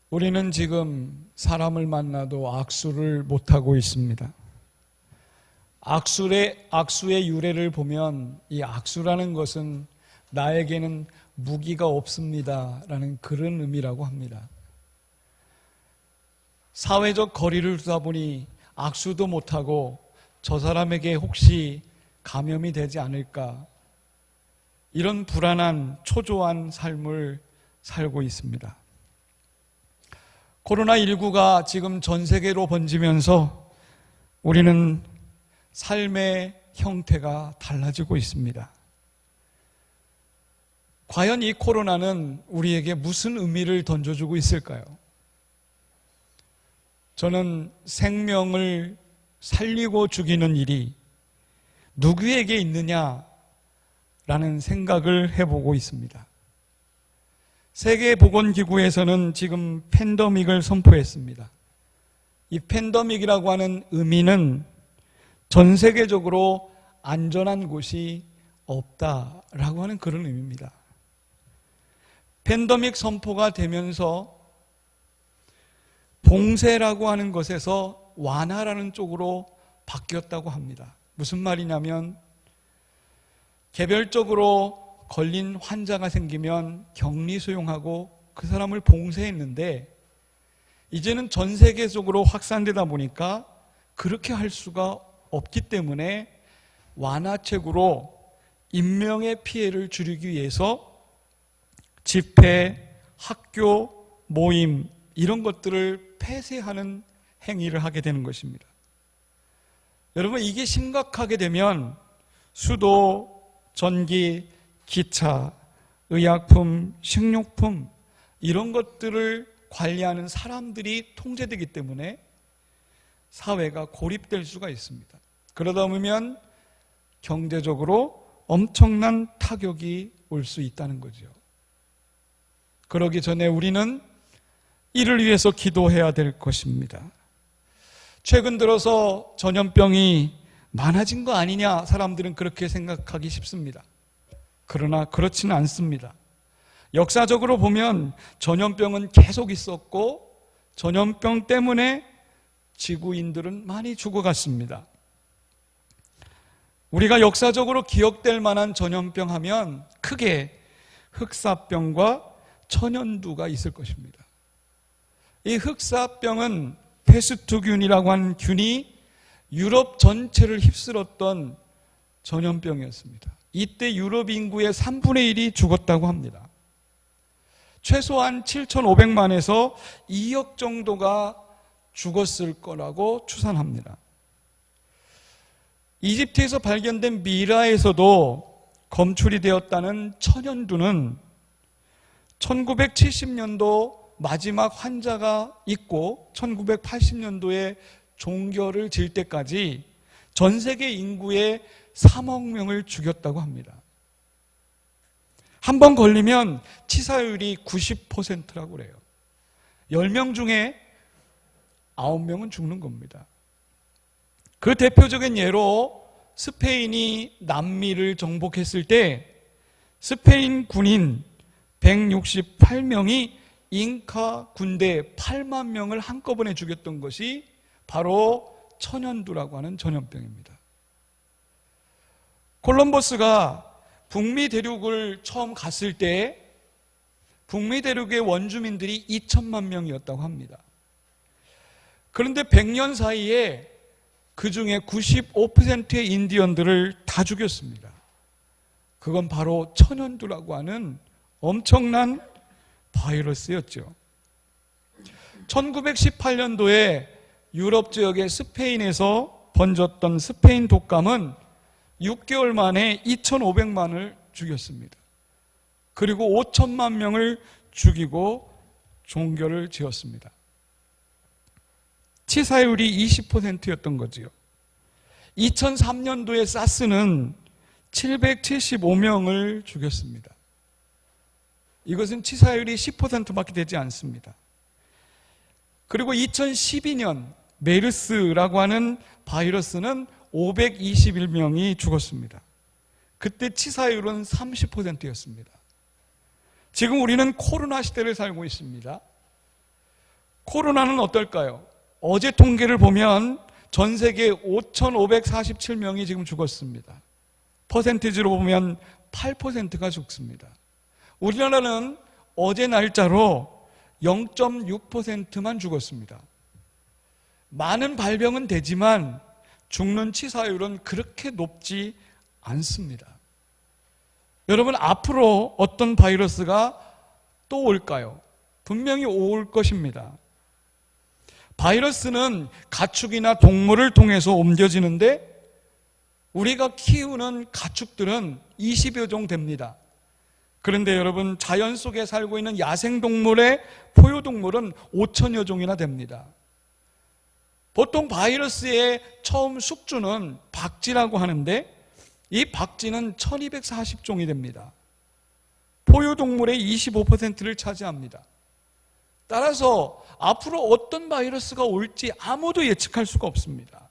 우리는 지금 사람을 만나도 악수를 못하고 있습니다. 악수의 유래를 보면 이 악수라는 것은 나에게는 무기가 없습니다 라는 그런 의미라고 합니다. 사회적 거리를 두다 보니 악수도 못하고 저 사람에게 혹시 감염이 되지 않을까, 이런 불안한 초조한 삶을 살고 있습니다. 코로나19가 지금 전 세계로 번지면서 우리는 삶의 형태가 달라지고 있습니다. 과연 이 코로나는 우리에게 무슨 의미를 던져주고 있을까요? 저는 생명을 살리고 죽이는 일이 누구에게 있느냐라는 생각을 해보고 있습니다. 세계보건기구에서는 지금 팬데믹을 선포했습니다. 이 팬데믹이라고 하는 의미는 전 세계적으로 안전한 곳이 없다라고 하는 그런 의미입니다. 팬데믹 선포가 되면서 봉쇄라고 하는 것에서 완화라는 쪽으로 바뀌었다고 합니다. 무슨 말이냐면 개별적으로 걸린 환자가 생기면 격리 수용하고 그 사람을 봉쇄했는데 이제는 전 세계적으로 확산되다 보니까 그렇게 할 수가 없기 때문에 완화책으로 인명의 피해를 줄이기 위해서 집회, 학교, 모임 이런 것들을 폐쇄하는 행위를 하게 되는 것입니다. 여러분, 이게 심각하게 되면 수도, 전기, 기차, 의약품, 식료품 이런 것들을 관리하는 사람들이 통제되기 때문에 사회가 고립될 수가 있습니다. 그러다 보면 경제적으로 엄청난 타격이 올 수 있다는 거죠. 그러기 전에 우리는 이를 위해서 기도해야 될 것입니다. 최근 들어서 전염병이 많아진 거 아니냐, 사람들은 그렇게 생각하기 쉽습니다. 그러나 그렇지는 않습니다. 역사적으로 보면 전염병은 계속 있었고 전염병 때문에 지구인들은 많이 죽어갔습니다. 우리가 역사적으로 기억될 만한 전염병 하면 크게 흑사병과 천연두가 있을 것입니다. 이 흑사병은 페스투균이라고 하는 균이 유럽 전체를 휩쓸었던 전염병이었습니다. 이때 유럽 인구의 3분의 1이 죽었다고 합니다. 최소한 7,500만에서 2억 정도가 죽었을 거라고 추산합니다. 이집트에서 발견된 미라에서도 검출이 되었다는 천연두는 1970년도 마지막 환자가 있고 1980년도에 종결을 질 때까지 전 세계 인구의 3억 명을 죽였다고 합니다. 한 번 걸리면 치사율이 90%라고 그래요. 10명 중에 9명은 죽는 겁니다. 그 대표적인 예로 스페인이 남미를 정복했을 때 스페인 군인 168명이 잉카 군대 8만 명을 한꺼번에 죽였던 것이 바로 천연두라고 하는 전염병입니다. 콜럼버스가 북미 대륙을 처음 갔을 때 북미 대륙의 원주민들이 2천만 명이었다고 합니다. 그런데 100년 사이에 그 중에 95%의 인디언들을 다 죽였습니다. 그건 바로 천연두라고 하는 엄청난 바이러스였죠. 1918년도에 유럽 지역의 스페인에서 번졌던 스페인 독감은 6개월 만에 2,500만을 죽였습니다. 그리고 5천만 명을 죽이고 종결을 지었습니다. 치사율이 20%였던 거지요. 2003년도에 사스는 775명을 죽였습니다. 이것은 치사율이 10%밖에 되지 않습니다. 그리고 2012년 메르스라고 하는 바이러스는 521명이 죽었습니다. 그때 치사율은 30%였습니다. 지금 우리는 코로나 시대를 살고 있습니다. 코로나는 어떨까요? 어제 통계를 보면 전 세계 5,547명이 지금 죽었습니다. 퍼센티지로 보면 8%가 죽습니다. 우리나라는 어제 날짜로 0.6%만 죽었습니다. 많은 발병은 되지만 죽는 치사율은 그렇게 높지 않습니다. 여러분, 앞으로 어떤 바이러스가 또 올까요? 분명히 올 것입니다. 바이러스는 가축이나 동물을 통해서 옮겨지는데 우리가 키우는 가축들은 20여 종 됩니다. 그런데 여러분, 자연 속에 살고 있는 야생동물의 포유동물은 5천여 종이나 됩니다. 보통 바이러스의 처음 숙주는 박쥐라고 하는데 이 박쥐는 1240종이 됩니다. 포유동물의 25%를 차지합니다. 따라서 앞으로 어떤 바이러스가 올지 아무도 예측할 수가 없습니다.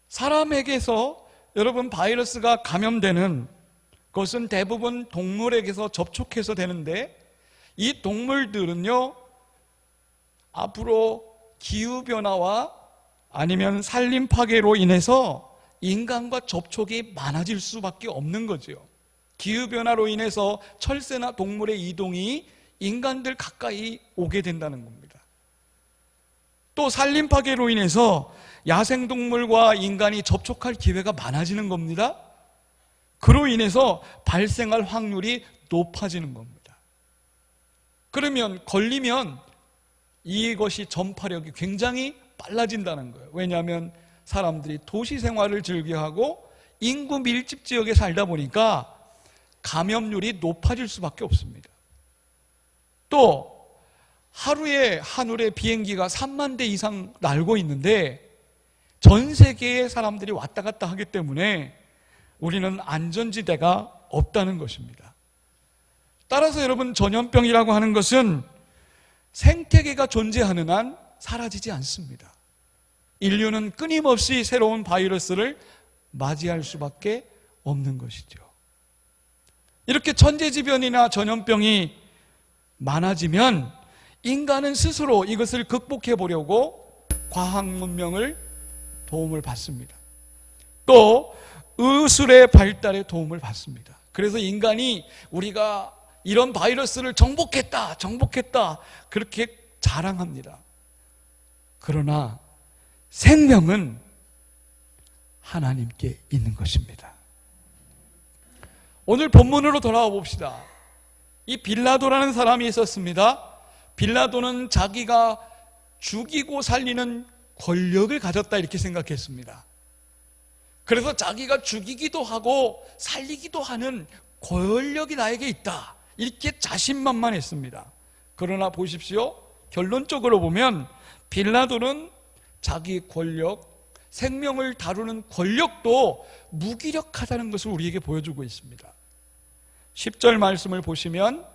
사람에게서 여러분 바이러스가 감염되는 것은 대부분 동물에게서 접촉해서 되는데 이 동물들은요, 앞으로 기후변화와 아니면 산림 파괴로 인해서 인간과 접촉이 많아질 수밖에 없는 거죠. 기후변화로 인해서 철새나 동물의 이동이 인간들 가까이 오게 된다는 겁니다. 또 산림 파괴로 인해서 야생동물과 인간이 접촉할 기회가 많아지는 겁니다. 그로 인해서 발생할 확률이 높아지는 겁니다. 그러면 걸리면 이것이 전파력이 굉장히 빨라진다는 거예요. 왜냐하면 사람들이 도시 생활을 즐겨하고 인구 밀집 지역에 살다 보니까 감염률이 높아질 수밖에 없습니다. 또 하루에 하늘에 비행기가 3만 대 이상 날고 있는데 전 세계의 사람들이 왔다 갔다 하기 때문에 우리는 안전지대가 없다는 것입니다. 따라서 여러분, 전염병이라고 하는 것은 생태계가 존재하는 한 사라지지 않습니다. 인류는 끊임없이 새로운 바이러스를 맞이할 수밖에 없는 것이죠. 이렇게 천재지변이나 전염병이 많아지면 인간은 스스로 이것을 극복해 보려고 과학 문명을 도움을 받습니다. 또 의술의 발달에 도움을 받습니다. 그래서 인간이 우리가 이런 바이러스를 정복했다 그렇게 자랑합니다. 그러나 생명은 하나님께 있는 것입니다. 오늘 본문으로 돌아와 봅시다. 이 빌라도라는 사람이 있었습니다. 빌라도는 자기가 죽이고 살리는 권력을 가졌다 이렇게 생각했습니다. 그래서 자기가 죽이기도 하고 살리기도 하는 권력이 나에게 있다 이렇게 자신만만했습니다. 그러나 보십시오, 결론적으로 보면 빌라도는 자기 권력, 생명을 다루는 권력도 무기력하다는 것을 우리에게 보여주고 있습니다. 10절 말씀을 보시면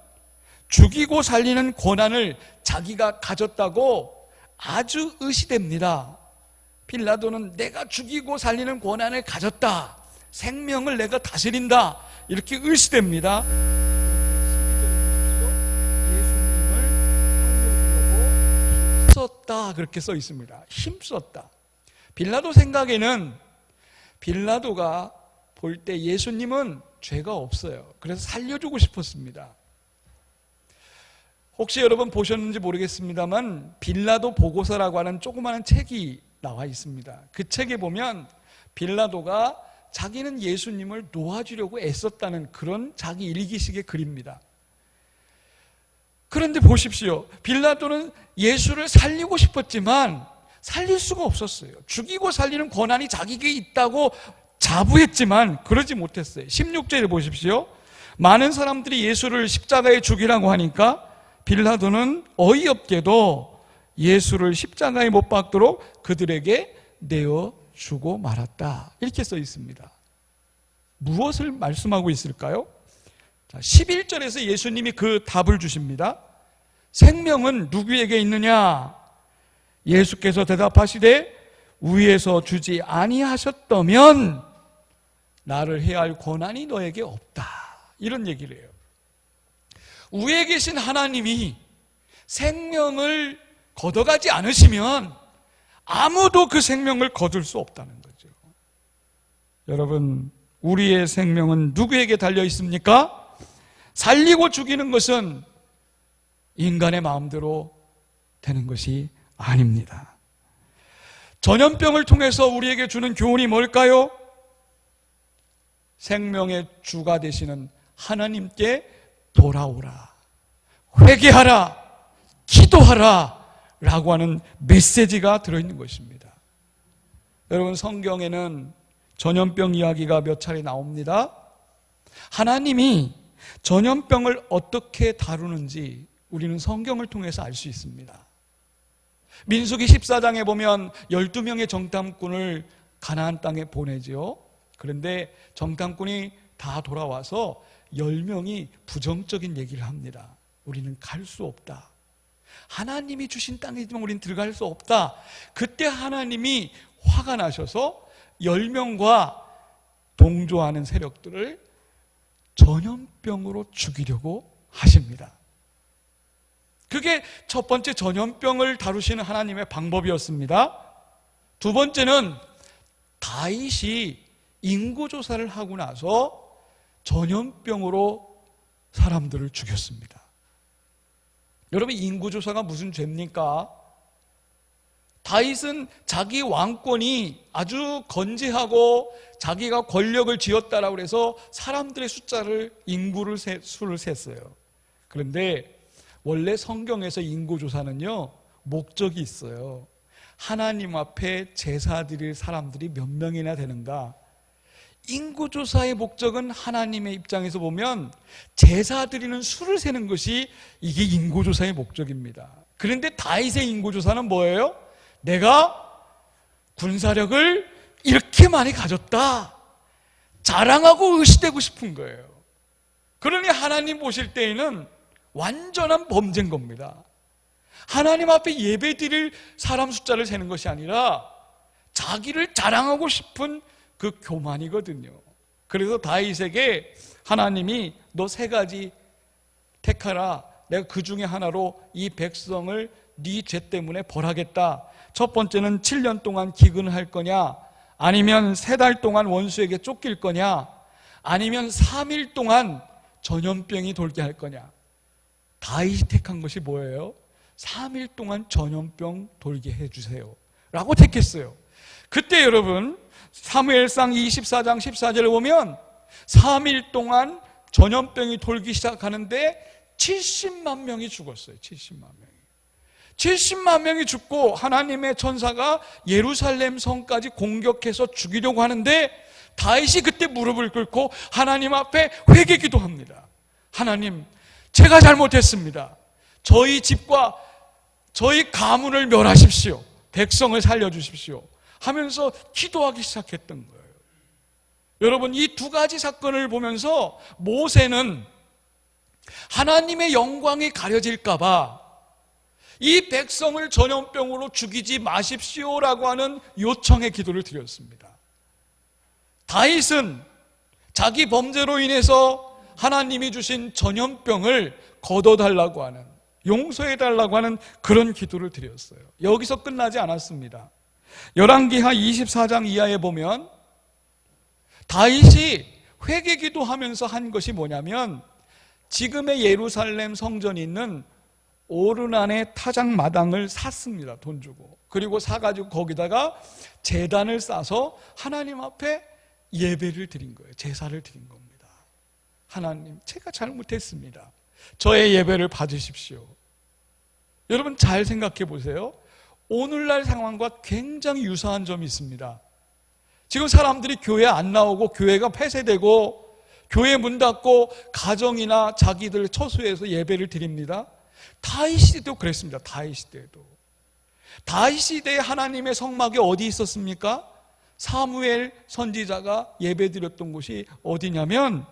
죽이고 살리는 권한을 자기가 가졌다고 아주 의시됩니다. 빌라도는 내가 죽이고 살리는 권한을 가졌다, 생명을 내가 다스린다 이렇게 의시됩니다. 예수님을 살려주려고 힘썼다 그렇게 써 있습니다. 힘썼다. 빌라도 생각에는 빌라도가 볼 때 예수님은 죄가 없어요. 그래서 살려주고 싶었습니다. 혹시 여러분 보셨는지 모르겠습니다만 빌라도 보고서라고 하는 조그마한 책이 나와 있습니다. 그 책에 보면 빌라도가 자기는 예수님을 놓아주려고 애썼다는 그런 자기 일기식의 글입니다. 그런데 보십시오, 빌라도는 예수를 살리고 싶었지만 살릴 수가 없었어요. 죽이고 살리는 권한이 자기에게 있다고 자부했지만 그러지 못했어요. 16절에 보십시오. 많은 사람들이 예수를 십자가에 죽이라고 하니까 빌라도는 어이없게도 예수를 십자가에 못 박도록 그들에게 내어주고 말았다 이렇게 써 있습니다. 무엇을 말씀하고 있을까요? 11절에서 예수님이 그 답을 주십니다. 생명은 누구에게 있느냐? 예수께서 대답하시되 위에서 주지 아니하셨다면 나를 해할 권한이 너에게 없다 이런 얘기를 해요. 위에 계신 하나님이 생명을 걷어가지 않으시면 아무도 그 생명을 거둘 수 없다는 거죠. 여러분, 우리의 생명은 누구에게 달려 있습니까? 살리고 죽이는 것은 인간의 마음대로 되는 것이 아닙니다. 전염병을 통해서 우리에게 주는 교훈이 뭘까요? 생명의 주가 되시는 하나님께 돌아오라, 회개하라, 기도하라 라고 하는 메시지가 들어있는 것입니다. 여러분, 성경에는 전염병 이야기가 몇 차례 나옵니다. 하나님이 전염병을 어떻게 다루는지 우리는 성경을 통해서 알 수 있습니다. 민수기 14장에 보면 12명의 정탐꾼을 가나안 땅에 보내죠. 그런데 정탐꾼이 다 돌아와서 10명이 부정적인 얘기를 합니다. 우리는 갈 수 없다. 하나님이 주신 땅이지만 우리는 들어갈 수 없다. 그때 하나님이 화가 나셔서 10명과 동조하는 세력들을 전염병으로 죽이려고 하십니다. 그게 첫 번째 전염병을 다루시는 하나님의 방법이었습니다. 두 번째는 다윗이 인구조사를 하고 나서 전염병으로 사람들을 죽였습니다. 여러분, 인구조사가 무슨 죄입니까? 다윗은 자기 왕권이 아주 건재하고 자기가 권력을 쥐었다라고 해서 사람들의 인구를 수를 셌어요. 그런데 원래 성경에서 인구조사는요, 목적이 있어요. 하나님 앞에 제사 드릴 사람들이 몇 명이나 되는가? 인구조사의 목적은 하나님의 입장에서 보면 제사 드리는 수를 세는 것이 이게 인구조사의 목적입니다. 그런데 다윗의 인구조사는 뭐예요? 내가 군사력을 이렇게 많이 가졌다, 자랑하고 의시되고 싶은 거예요. 그러니 하나님 보실 때에는 완전한 범죄인 겁니다. 하나님 앞에 예배 드릴 사람 숫자를 세는 것이 아니라 자기를 자랑하고 싶은 그 교만이거든요. 그래서 다윗에게 하나님이 너 3가지 택하라. 내가 그 중에 하나로 이 백성을 네 죄 때문에 벌하겠다. 첫 번째는 7년 동안 기근을 할 거냐, 아니면 3달 동안 원수에게 쫓길 거냐, 아니면 3일 동안 전염병이 돌게 할 거냐. 다윗이 택한 것이 뭐예요? 3일 동안 전염병 돌게 해주세요 라고 택했어요. 그때 여러분, 사무엘상 24장 14절을 보면 3일 동안 전염병이 돌기 시작하는데 70만 명이 죽었어요. 70만 명이 죽고 하나님의 천사가 예루살렘 성까지 공격해서 죽이려고 하는데 다윗이 그때 무릎을 꿇고 하나님 앞에 회개 기도합니다. 하나님, 제가 잘못했습니다. 저희 집과 저희 가문을 멸하십시오. 백성을 살려주십시오 하면서 기도하기 시작했던 거예요. 여러분, 이 2가지 사건을 보면서 모세는 하나님의 영광이 가려질까 봐 이 백성을 전염병으로 죽이지 마십시오라고 하는 요청의 기도를 드렸습니다. 다윗은 자기 범죄로 인해서 하나님이 주신 전염병을 걷어달라고 하는, 용서해달라고 하는 그런 기도를 드렸어요. 여기서 끝나지 않았습니다. 열왕기하 24장 이하에 보면 다윗이 회개 기도하면서 한 것이 뭐냐면 지금의 예루살렘 성전이 있는 오르난의 타작마당을 샀습니다. 돈 주고. 그리고 사가지고 거기다가 제단을 싸서 하나님 앞에 예배를 드린 거예요. 제사를 드린 겁니다. 하나님, 제가 잘못했습니다. 저의 예배를 받으십시오. 여러분, 잘 생각해 보세요. 오늘날 상황과 굉장히 유사한 점이 있습니다. 지금 사람들이 교회 안 나오고 교회가 폐쇄되고 교회 문 닫고 가정이나 자기들 처소에서 예배를 드립니다. 다윗 시대도 그랬습니다. 다윗 시대에도. 다윗 시대에 하나님의 성막이 어디 있었습니까? 사무엘 선지자가 예배 드렸던 곳이 어디냐면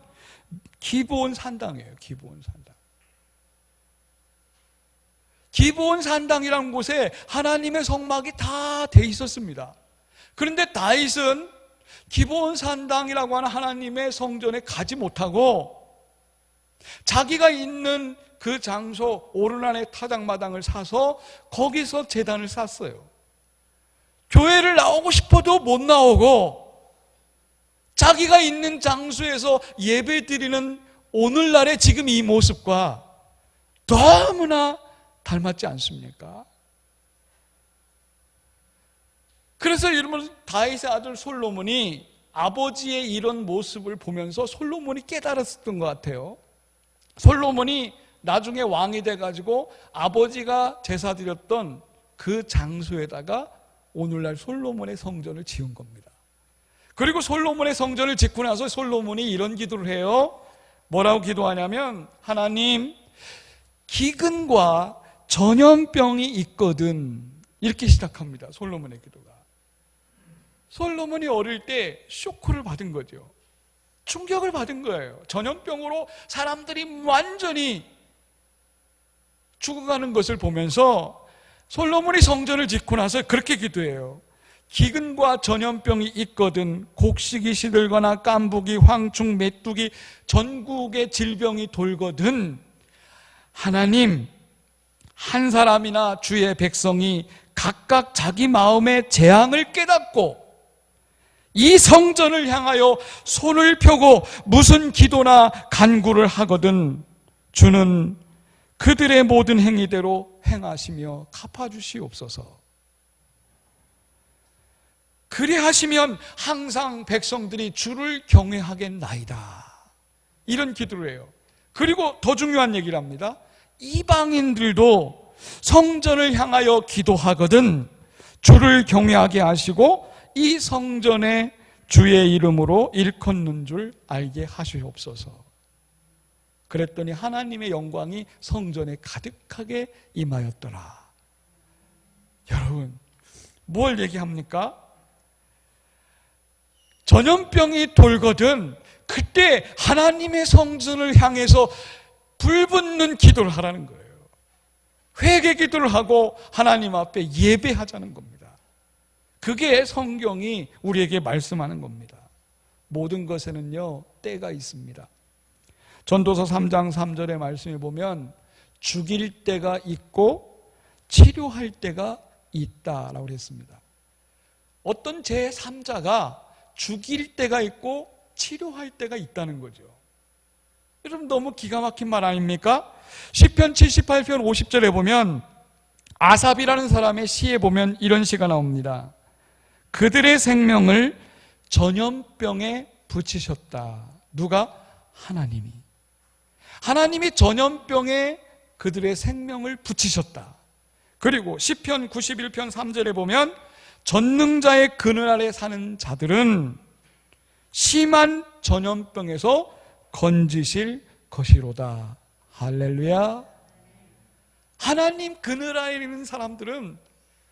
기브온 산당이에요. 기브온 산당. 기브온 산당이라는 곳에 하나님의 성막이 다 돼 있었습니다. 그런데 다윗은 기브온 산당이라고 하는 하나님의 성전에 가지 못하고 자기가 있는 그 장소 오르난의 타작마당을 사서 거기서 제단을 쌌어요. 교회를 나오고 싶어도 못 나오고 자기가 있는 장소에서 예배 드리는 오늘날의 지금 이 모습과 너무나 닮았지 않습니까? 그래서 여러분, 다윗의 아들 솔로몬이 아버지의 이런 모습을 보면서 솔로몬이 깨달았던 것 같아요. 솔로몬이 나중에 왕이 돼가지고 아버지가 제사 드렸던 그 장소에다가 오늘날 솔로몬의 성전을 지은 겁니다. 그리고 솔로몬의 성전을 짓고 나서 솔로몬이 이런 기도를 해요. 뭐라고 기도하냐면, 하나님, 기근과 전염병이 있거든. 이렇게 시작합니다. 솔로몬의 기도가. 솔로몬이 어릴 때 쇼크를 받은 거죠. 충격을 받은 거예요. 전염병으로 사람들이 완전히 죽어가는 것을 보면서 솔로몬이 성전을 짓고 나서 그렇게 기도해요. 기근과 전염병이 있거든. 곡식이 시들거나 깐부기, 황충, 메뚜기, 전국의 질병이 돌거든. 하나님, 한 사람이나 주의 백성이 각각 자기 마음의 재앙을 깨닫고 이 성전을 향하여 손을 펴고 무슨 기도나 간구를 하거든 주는 그들의 모든 행위대로 행하시며 갚아주시옵소서. 그리하시면 항상 백성들이 주를 경외하겠나이다. 이런 기도를 해요. 그리고 더 중요한 얘기를 합니다. 이방인들도 성전을 향하여 기도하거든 주를 경외하게 하시고 이 성전에 주의 이름으로 일컫는 줄 알게 하시옵소서. 그랬더니 하나님의 영광이 성전에 가득하게 임하였더라. 여러분, 뭘 얘기합니까? 전염병이 돌거든 그때 하나님의 성전을 향해서 불붙는 기도를 하라는 거예요. 회개 기도를 하고 하나님 앞에 예배하자는 겁니다. 그게 성경이 우리에게 말씀하는 겁니다. 모든 것에는요, 때가 있습니다. 전도서 3장 3절의 말씀에 보면 죽일 때가 있고 치료할 때가 있다라고 했습니다. 어떤 제3자가 죽일 때가 있고 치료할 때가 있다는 거죠. 여러분, 너무 기가 막힌 말 아닙니까? 시편 78편 50절에 보면 아삽이라는 사람의 시에 보면 이런 시가 나옵니다. 그들의 생명을 전염병에 붙이셨다. 누가? 하나님이. 하나님이 전염병에 그들의 생명을 붙이셨다. 그리고 시편 91편 3절에 보면 전능자의 그늘 아래 사는 자들은 심한 전염병에서 건지실 것이로다. 할렐루야. 하나님 그늘 아래 있는 사람들은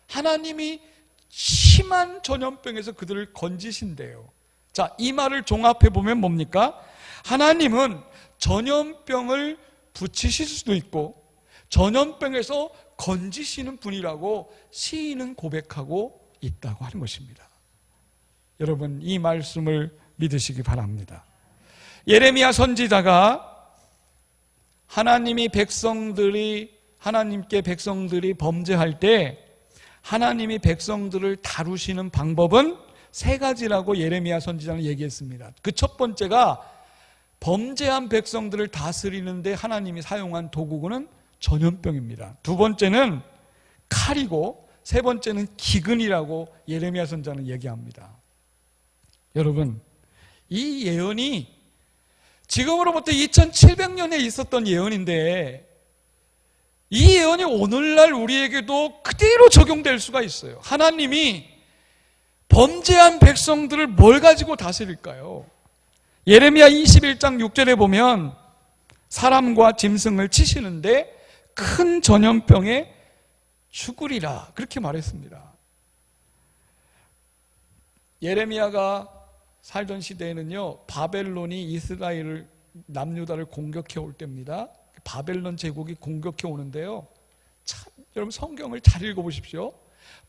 하나님이 심한 전염병에서 그들을 건지신대요. 자, 이 말을 종합해 보면 뭡니까? 하나님은 전염병을 붙이실 수도 있고 전염병에서 건지시는 분이라고 시인은 고백하고 있다고 하는 것입니다. 여러분, 이 말씀을 믿으시기 바랍니다. 예레미야 선지자가 하나님께 백성들이 범죄할 때 하나님이 백성들을 다루시는 방법은 세 가지라고 예레미야 선지자는 얘기했습니다. 그 첫 번째가 범죄한 백성들을 다스리는데 하나님이 사용한 도구는 전염병입니다. 두 번째는 칼이고 세 번째는 기근이라고 예레미야 선지자는 얘기합니다. 여러분, 이 예언이 지금으로부터 2700년에 있었던 예언인데 이 예언이 오늘날 우리에게도 그대로 적용될 수가 있어요. 하나님이 범죄한 백성들을 뭘 가지고 다스릴까요? 예레미야 21장 6절에 보면 사람과 짐승을 치시는데 큰 전염병에 죽으리라 그렇게 말했습니다. 예레미야가 살던 시대에는요, 바벨론이 이스라엘을 남유다를 공격해 올 때입니다. 바벨론 제국이 공격해 오는데요, 참, 여러분 성경을 잘 읽어보십시오.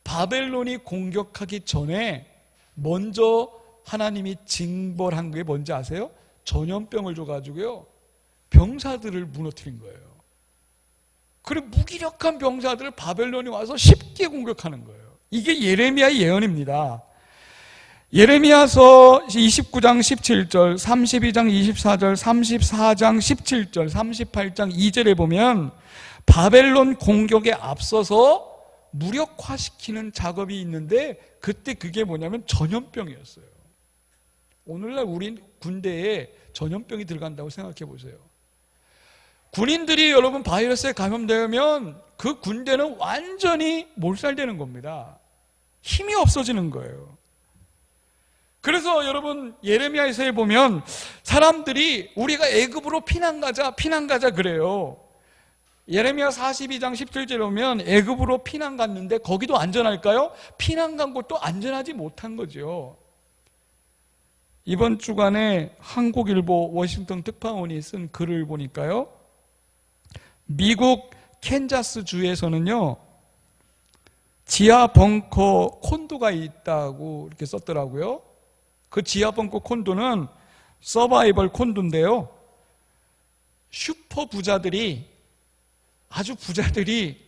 바벨론이 공격하기 전에 먼저 하나님이 징벌한 게 뭔지 아세요? 전염병을 줘가지고요 병사들을 무너뜨린 거예요. 그리고 무기력한 병사들을 바벨론이 와서 쉽게 공격하는 거예요. 이게 예레미야의 예언입니다. 예레미야서 29장 17절, 32장 24절, 34장 17절, 38장 2절에 보면 바벨론 공격에 앞서서 무력화시키는 작업이 있는데 그때 그게 뭐냐면 전염병이었어요. 오늘날 우리 군대에 전염병이 들어간다고 생각해 보세요. 군인들이 여러분 바이러스에 감염되면 그 군대는 완전히 몰살되는 겁니다. 힘이 없어지는 거예요. 그래서 여러분 예레미야서에 보면 사람들이 우리가 애굽으로 피난 가자 그래요. 예레미야 42장 17절에 보면 애굽으로 피난 갔는데 거기도 안전할까요? 피난 간 곳도 안전하지 못한 거죠. 이번 주간에 한국일보 워싱턴 특파원이 쓴 글을 보니까요, 미국 캔자스 주에서는요 지하 벙커 콘도가 있다고 이렇게 썼더라고요. 그 지하 벙커 콘도는 서바이벌 콘도인데요, 슈퍼 부자들이, 아주 부자들이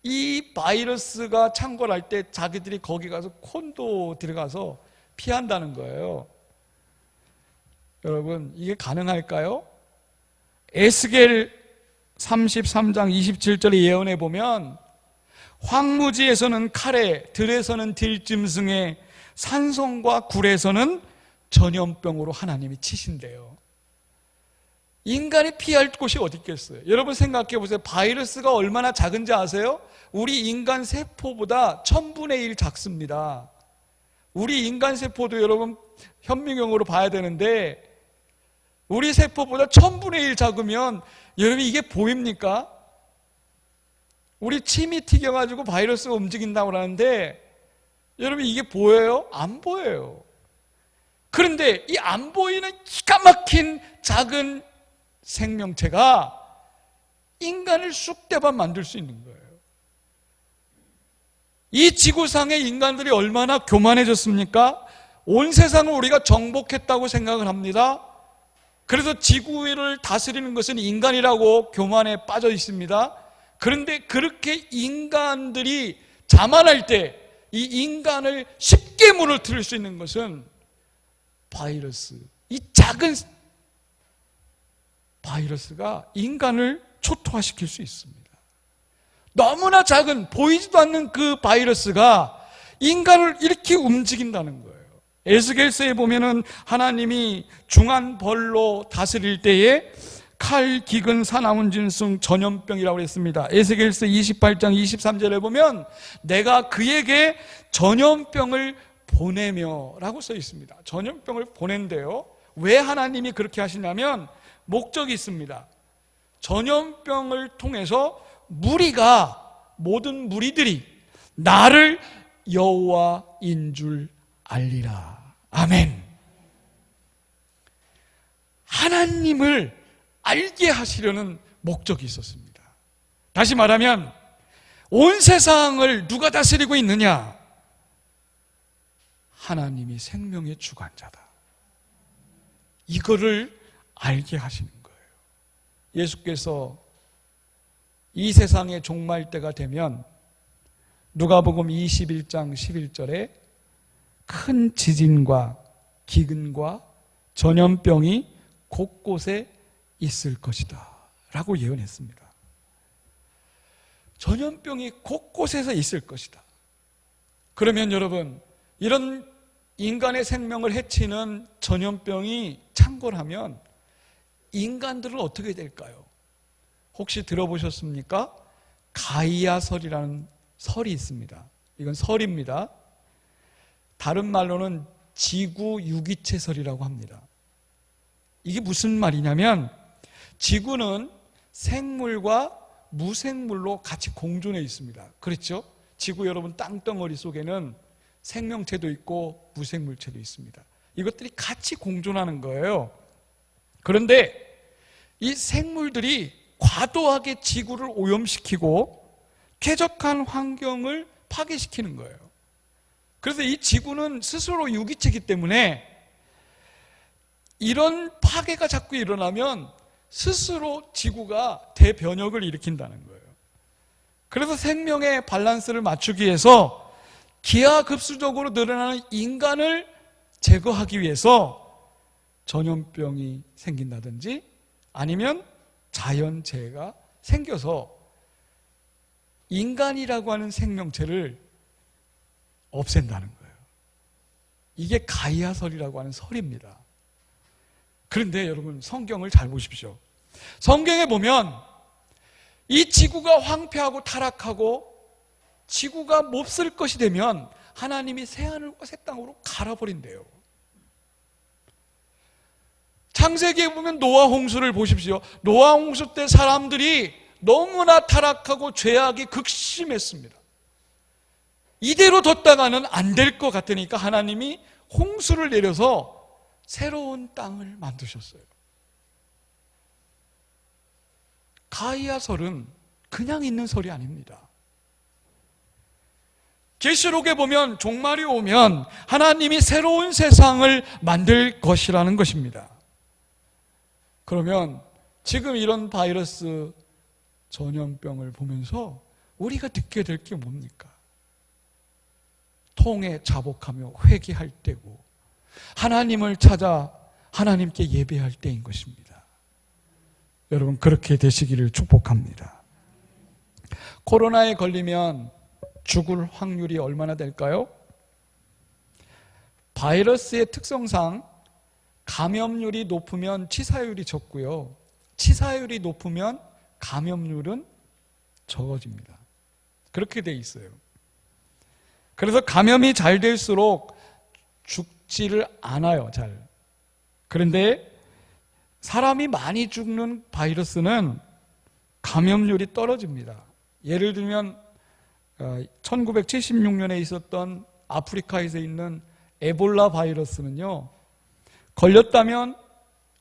이 바이러스가 창궐할 때 자기들이 거기 가서 콘도 들어가서 피한다는 거예요. 여러분 이게 가능할까요? 에스겔 33장 27절의 예언에 보면 황무지에서는 칼에, 들에서는 들짐승에, 산성과 굴에서는 전염병으로 하나님이 치신대요. 인간이 피할 곳이 어디 있겠어요? 여러분 생각해 보세요. 바이러스가 얼마나 작은지 아세요? 우리 인간 세포보다 1000분의 1 작습니다. 우리 인간 세포도 여러분 현미경으로 봐야 되는데 우리 세포보다 1000분의 1 작으면 여러분 이게 보입니까? 우리 침이 튀겨가지고 바이러스가 움직인다고 하는데 여러분 이게 보여요? 안 보여요. 그런데 이 안 보이는 기가 막힌 작은 생명체가 인간을 쑥대밭 만들 수 있는 거예요. 이 지구상의 인간들이 얼마나 교만해졌습니까? 온 세상을 우리가 정복했다고 생각을 합니다. 그래서 지구를 다스리는 것은 인간이라고 교만에 빠져 있습니다. 그런데 그렇게 인간들이 자만할 때 이 인간을 쉽게 무너뜨릴 수 있는 것은 바이러스, 이 작은 바이러스가 인간을 초토화시킬 수 있습니다. 너무나 작은 보이지도 않는 그 바이러스가 인간을 이렇게 움직인다는 거예요. 에스겔서에 보면은 하나님이 중한 벌로 다스릴 때에 칼, 기근, 사나운 짐승, 전염병이라고 했습니다. 에스겔서 28장 23절에 보면 내가 그에게 전염병을 보내며 라고 써 있습니다. 전염병을 보낸대요. 왜 하나님이 그렇게 하시냐면 목적이 있습니다. 전염병을 통해서 모든 무리들이 나를 여호와인 줄 알리라. 아멘. 하나님을 알게 하시려는 목적이 있었습니다. 다시 말하면 온 세상을 누가 다스리고 있느냐? 하나님이 생명의 주관자다. 이거를 알게 하시는 거예요. 예수께서 이 세상의 종말 때가 되면 누가복음 21장 11절에 큰 지진과 기근과 전염병이 곳곳에 있을 것이다 라고 예언했습니다. 전염병이 곳곳에서 있을 것이다. 그러면 여러분, 이런 인간의 생명을 해치는 전염병이 창궐하면 인간들은 어떻게 될까요? 혹시 들어보셨습니까? 가이아설이라는 설이 있습니다. 이건 설입니다. 다른 말로는 지구 유기체설이라고 합니다. 이게 무슨 말이냐면 지구는 생물과 무생물로 같이 공존해 있습니다. 그렇죠? 지구 여러분 땅덩어리 속에는 생명체도 있고 무생물체도 있습니다. 이것들이 같이 공존하는 거예요. 그런데 이 생물들이 과도하게 지구를 오염시키고 쾌적한 환경을 파괴시키는 거예요. 그래서 이 지구는 스스로 유기체이기 때문에 이런 파괴가 자꾸 일어나면 스스로 지구가 대변혁을 일으킨다는 거예요. 그래서 생명의 밸런스를 맞추기 위해서 기하급수적으로 늘어나는 인간을 제거하기 위해서 전염병이 생긴다든지 아니면 자연재해가 생겨서 인간이라고 하는 생명체를 없앤다는 거예요. 이게 가이아설이라고 하는 설입니다. 그런데 여러분, 성경을 잘 보십시오. 성경에 보면 이 지구가 황폐하고 타락하고 지구가 몹쓸 것이 되면 하나님이 새하늘과 새 땅으로 갈아버린대요. 창세기에 보면 노아 홍수를 보십시오. 노아 홍수 때 사람들이 너무나 타락하고 죄악이 극심했습니다. 이대로 뒀다가는 안 될 것 같으니까 하나님이 홍수를 내려서 새로운 땅을 만드셨어요. 가이아설은 그냥 있는 설이 아닙니다. 계시록에 보면 종말이 오면 하나님이 새로운 세상을 만들 것이라는 것입니다. 그러면 지금 이런 바이러스 전염병을 보면서 우리가 듣게 될 게 뭡니까? 통에 자복하며 회개할 때고 하나님을 찾아 하나님께 예배할 때인 것입니다. 여러분, 그렇게 되시기를 축복합니다. 코로나에 걸리면 죽을 확률이 얼마나 될까요? 바이러스의 특성상 감염률이 높으면 치사율이 적고요. 치사율이 높으면 감염률은 적어집니다. 그렇게 돼 있어요. 그래서 감염이 잘 될수록 죽지를 않아요, 잘. 그런데 사람이 많이 죽는 바이러스는 감염률이 떨어집니다. 예를 들면 1976년에 있었던 아프리카에서 있는 에볼라 바이러스는요, 걸렸다면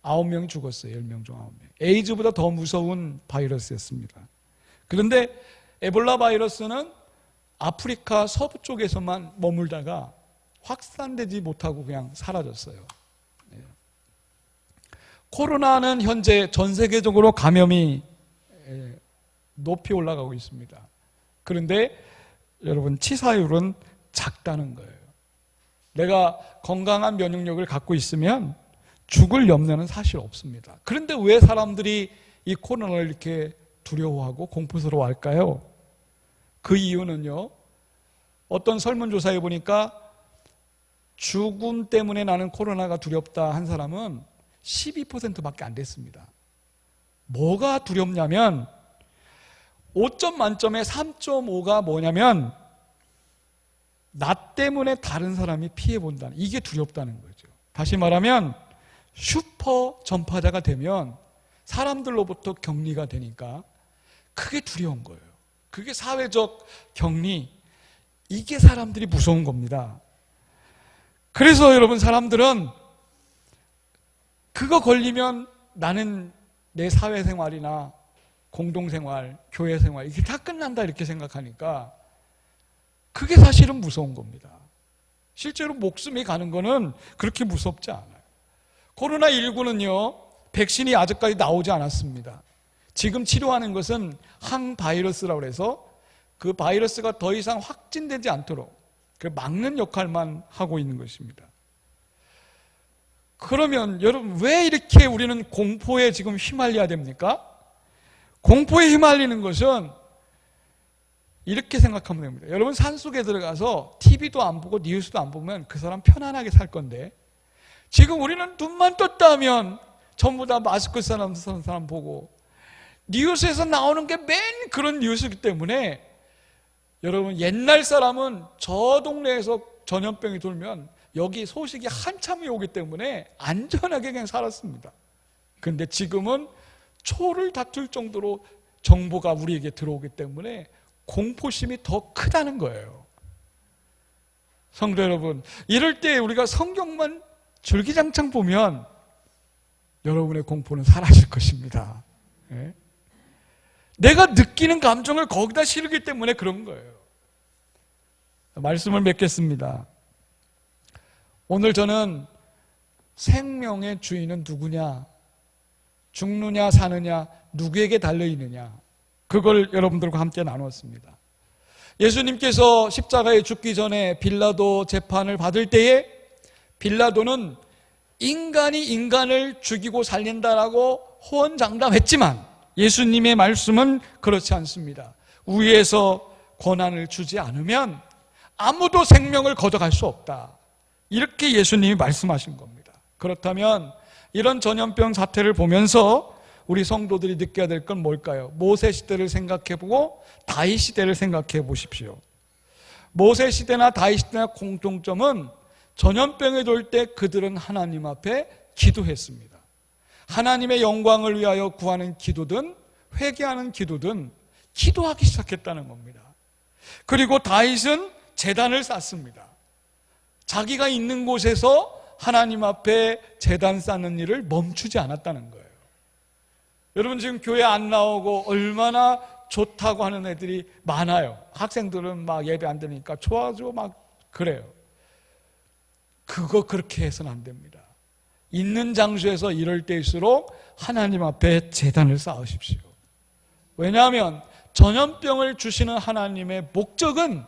9명이 죽었어요. 10명 중 9명. 에이즈보다 더 무서운 바이러스였습니다. 그런데 에볼라 바이러스는 아프리카 서부 쪽에서만 머물다가 확산되지 못하고 그냥 사라졌어요. 코로나는 현재 전 세계적으로 감염이 높이 올라가고 있습니다. 그런데 여러분, 치사율은 작다는 거예요. 내가 건강한 면역력을 갖고 있으면 죽을 염려는 사실 없습니다. 그런데 왜 사람들이 이 코로나를 이렇게 두려워하고 공포스러워할까요? 그 이유는요, 어떤 설문조사에 보니까 죽음 때문에 나는 코로나가 두렵다 한 사람은 12%밖에 안 됐습니다. 뭐가 두렵냐면 5점 만점에 3.5가 뭐냐면 나 때문에 다른 사람이 피해본다는, 이게 두렵다는 거죠. 다시 말하면 슈퍼 전파자가 되면 사람들로부터 격리가 되니까 그게 두려운 거예요. 그게 사회적 격리, 이게 사람들이 무서운 겁니다. 그래서 여러분, 사람들은 그거 걸리면 나는 내 사회생활이나 공동생활, 교회생활 이게 다 끝난다 이렇게 생각하니까 그게 사실은 무서운 겁니다. 실제로 목숨이 가는 거는 그렇게 무섭지 않아요. 코로나19는요, 백신이 아직까지 나오지 않았습니다. 지금 치료하는 것은 항바이러스라고 해서 그 바이러스가 더 이상 확진되지 않도록 막는 역할만 하고 있는 것입니다. 그러면 여러분, 왜 이렇게 우리는 공포에 지금 휘말려야 됩니까? 공포에 휘말리는 것은 이렇게 생각하면 됩니다. 여러분, 산속에 들어가서 TV도 안 보고 뉴스도 안 보면 그 사람 편안하게 살 건데, 지금 우리는 눈만 떴다 하면 전부 다 마스크 쓰는 사람 보고 뉴스에서 나오는 게 맨 그런 뉴스이기 때문에 여러분, 옛날 사람은 저 동네에서 전염병이 돌면 여기 소식이 한참이 오기 때문에 안전하게 그냥 살았습니다. 그런데 지금은 초를 다툴 정도로 정보가 우리에게 들어오기 때문에 공포심이 더 크다는 거예요. 성도 여러분, 이럴 때 우리가 성경만 줄기장창 보면 여러분의 공포는 사라질 것입니다. 예? 내가 느끼는 감정을 거기다 실기 때문에 그런 거예요. 말씀을 맺겠습니다. 오늘 저는 생명의 주인은 누구냐, 죽느냐 사느냐, 누구에게 달려있느냐, 그걸 여러분들과 함께 나눴습니다. 예수님께서 십자가에 죽기 전에 빌라도 재판을 받을 때에 빌라도는 인간이 인간을 죽이고 살린다라고 호언장담했지만 예수님의 말씀은 그렇지 않습니다. 위에서 권한을 주지 않으면 아무도 생명을 걷어갈 수 없다. 이렇게 예수님이 말씀하신 겁니다. 그렇다면 이런 전염병 사태를 보면서 우리 성도들이 느껴야 될 건 뭘까요? 모세 시대를 생각해보고 다윗 시대를 생각해 보십시오. 모세 시대나 다윗 시대나 공통점은 전염병에 돌 때 그들은 하나님 앞에 기도했습니다. 하나님의 영광을 위하여 구하는 기도든 회개하는 기도든 기도하기 시작했다는 겁니다. 그리고 다윗은 제단을 쌓습니다. 자기가 있는 곳에서 하나님 앞에 제단 쌓는 일을 멈추지 않았다는 거예요. 여러분 지금 교회 안 나오고 얼마나 좋다고 하는 애들이 많아요. 학생들은 막 예배 안 드니까 좋아져 막 그래요. 그거 그렇게 해서는 안 됩니다. 있는 장소에서 이럴 때일수록 하나님 앞에 제단을 쌓으십시오. 왜냐하면 전염병을 주시는 하나님의 목적은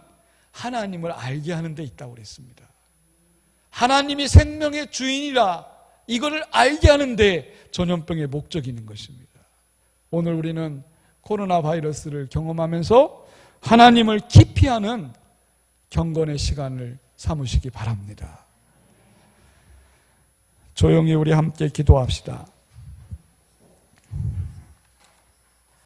하나님을 알게 하는 데 있다고 그랬습니다. 하나님이 생명의 주인이라 이거를 알게 하는데 전염병의 목적이 있는 것입니다. 오늘 우리는 코로나 바이러스를 경험하면서 하나님을 깊이 아는 경건의 시간을 삼으시기 바랍니다. 조용히 우리 함께 기도합시다.